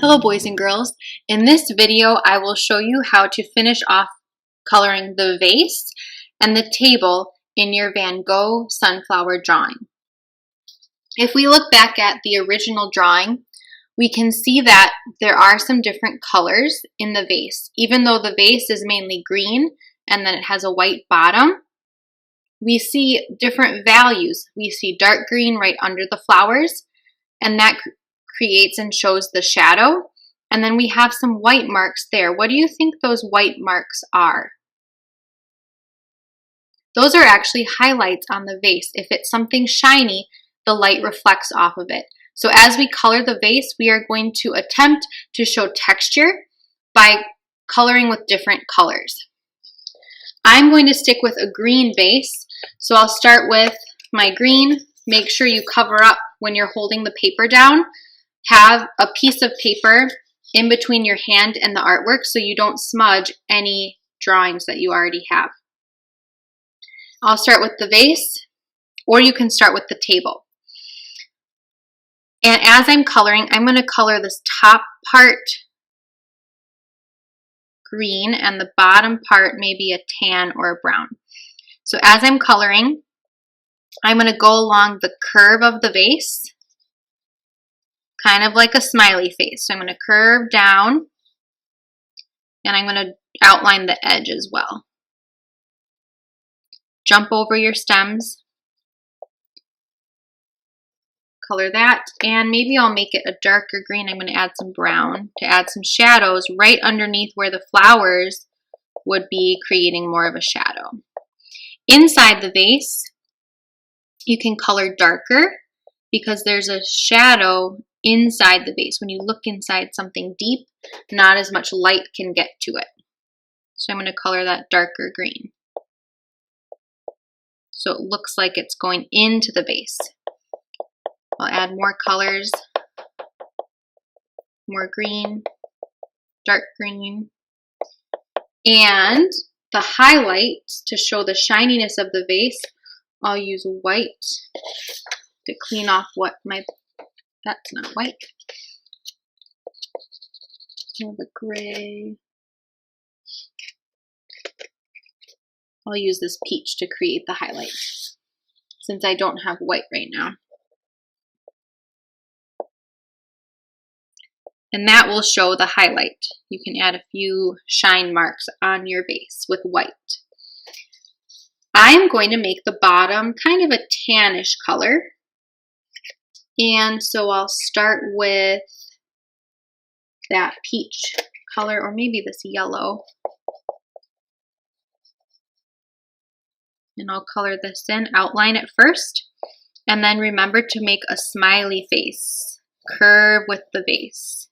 Hello boys and girls. In this video I will show you how to finish off coloring the vase and the table in your Van Gogh sunflower drawing. If we look back at the original drawing, we can see that there are some different colors in the vase. Even though the vase is mainly green and then it has a white bottom, we see different values. We see dark green right under the flowers, and that creates and shows the shadow. And then we have some white marks there. What do you think those white marks are? Those are actually highlights on the vase. If it's something shiny, the light reflects off of it. So as we color the vase, we are going to attempt to show texture by coloring with different colors. I'm going to stick with a green vase, so I'll start with my green. Make sure you cover up when you're holding the paper down. Have a piece of paper in between your hand and the artwork so you don't smudge any drawings that you already have. I'll start with the vase, or you can start with the table. And as I'm coloring, I'm going to color this top part green and the bottom part maybe a tan or a brown. So as I'm coloring, I'm going to go along the curve of the vase, kind of like a smiley face. So I'm going to curve down, and I'm going to outline the edge as well. Jump over your stems, color that, and maybe I'll make it a darker green. I'm going to add some brown to add some shadows right underneath where the flowers would be, creating more of a shadow. Inside the vase, you can color darker because there's a shadow inside the vase. When you look inside something deep, not as much light can get to it. So I'm going to color that darker green, so it looks like it's going into the vase. I'll add more colors, more green, dark green, and the highlight to show the shininess of the vase, I'll use white to clean off what that's not white. More of a gray. I'll use this peach to create the highlight since I don't have white right now. And that will show the highlight. You can add a few shine marks on your vase with white. I'm going to make the bottom kind of a tannish color. And so I'll start with that peach color, or maybe this yellow. And I'll color this in, outline it first, and then remember to make a smiley face. Curve with the vase,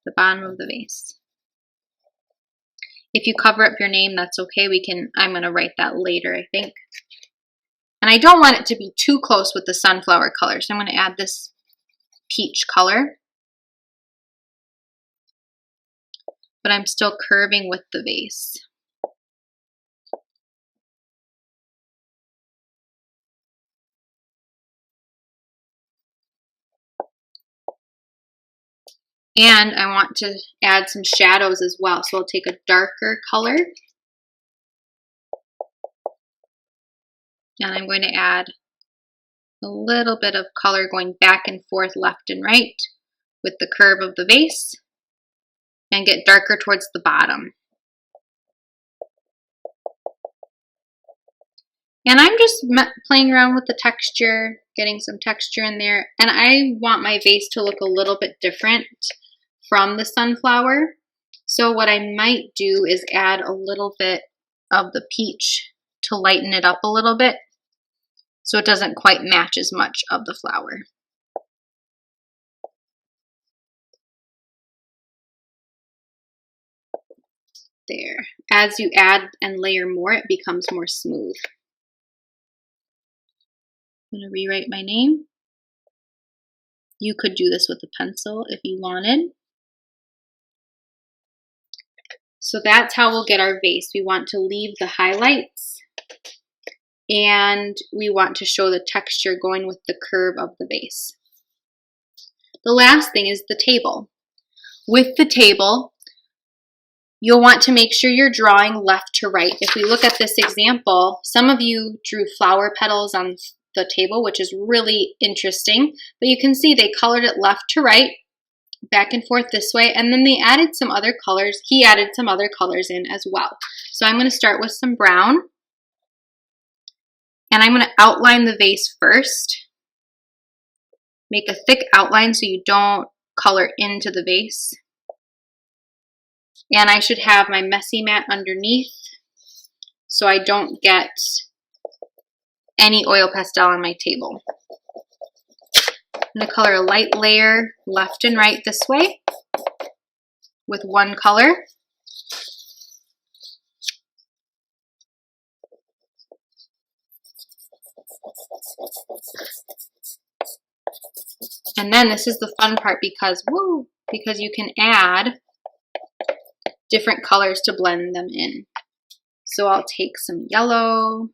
the bottom of the vase. If you cover up your name, that's okay. I'm going to write that later, I think. And I don't want it to be too close with the sunflower color, so I'm going to add this peach color. But I'm still curving with the vase. And I want to add some shadows as well, so I'll take a darker color. And I'm going to add a little bit of color going back and forth, left and right, with the curve of the vase, and get darker towards the bottom. And I'm just playing around with the texture, getting some texture in there. And I want my vase to look a little bit different from the sunflower. So what I might do is add a little bit of the peach to lighten it up a little bit, so it doesn't quite match as much of the flower. There. As you add and layer more, it becomes more smooth. I'm going to rewrite my name. You could do this with a pencil if you wanted. So that's how we'll get our vase. We want to leave the highlights, and we want to show the texture going with the curve of the vase. The last thing is the table. With the table, you'll want to make sure you're drawing left to right. If we look at this example, some of you drew flower petals on the table, which is really interesting, but you can see they colored it left to right, back and forth this way, and then they added some other colors. He added some other colors in as well. So I'm going to start with some brown, and I'm going to outline the vase first. Make a thick outline so you don't color into the vase. And I should have my messy mat underneath so I don't get any oil pastel on my table. I'm going to color a light layer left and right this way with one color. And then this is the fun part because you can add different colors to blend them in. So I'll take some yellow.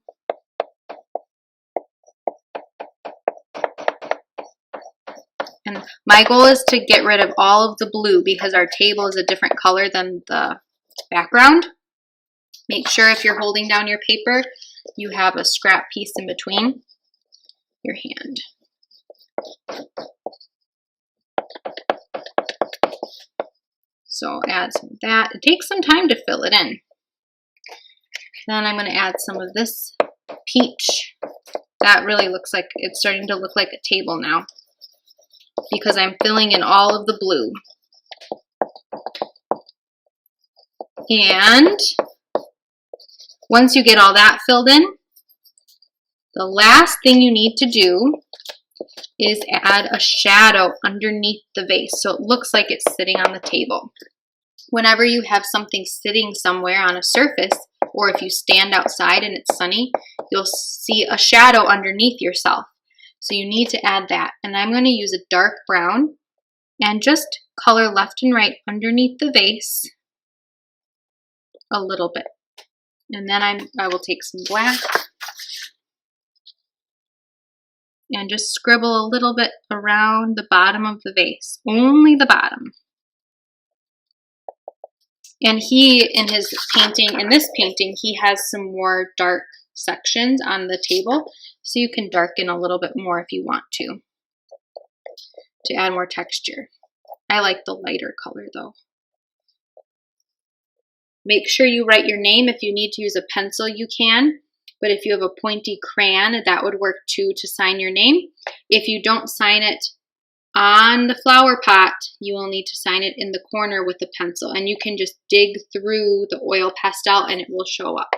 And my goal is to get rid of all of the blue because our table is a different color than the background. Make sure if you're holding down your paper, you have a scrap piece in between your hand. So I'll add some of that. It takes some time to fill it in. Then I'm going to add some of this peach. That really looks like, it's starting to look like a table now because I'm filling in all of the blue. And once you get all that filled in, the last thing you need to do is add a shadow underneath the vase so it looks like it's sitting on the table. Whenever you have something sitting somewhere on a surface, or if you stand outside and it's sunny, you'll see a shadow underneath yourself. So you need to add that. And I'm going to use a dark brown and just color left and right underneath the vase a little bit. And then I will take some black and just scribble a little bit around the bottom of the vase, only the bottom. And he, in his painting, in this painting, he has some more dark sections on the table, so you can darken a little bit more if you want to add more texture. I like the lighter color though. Make sure you write your name. If you need to use a pencil, you can. But if you have a pointy crayon, that would work too to sign your name. If you don't sign it on the flower pot, you will need to sign it in the corner with the pencil. And you can just dig through the oil pastel and it will show up.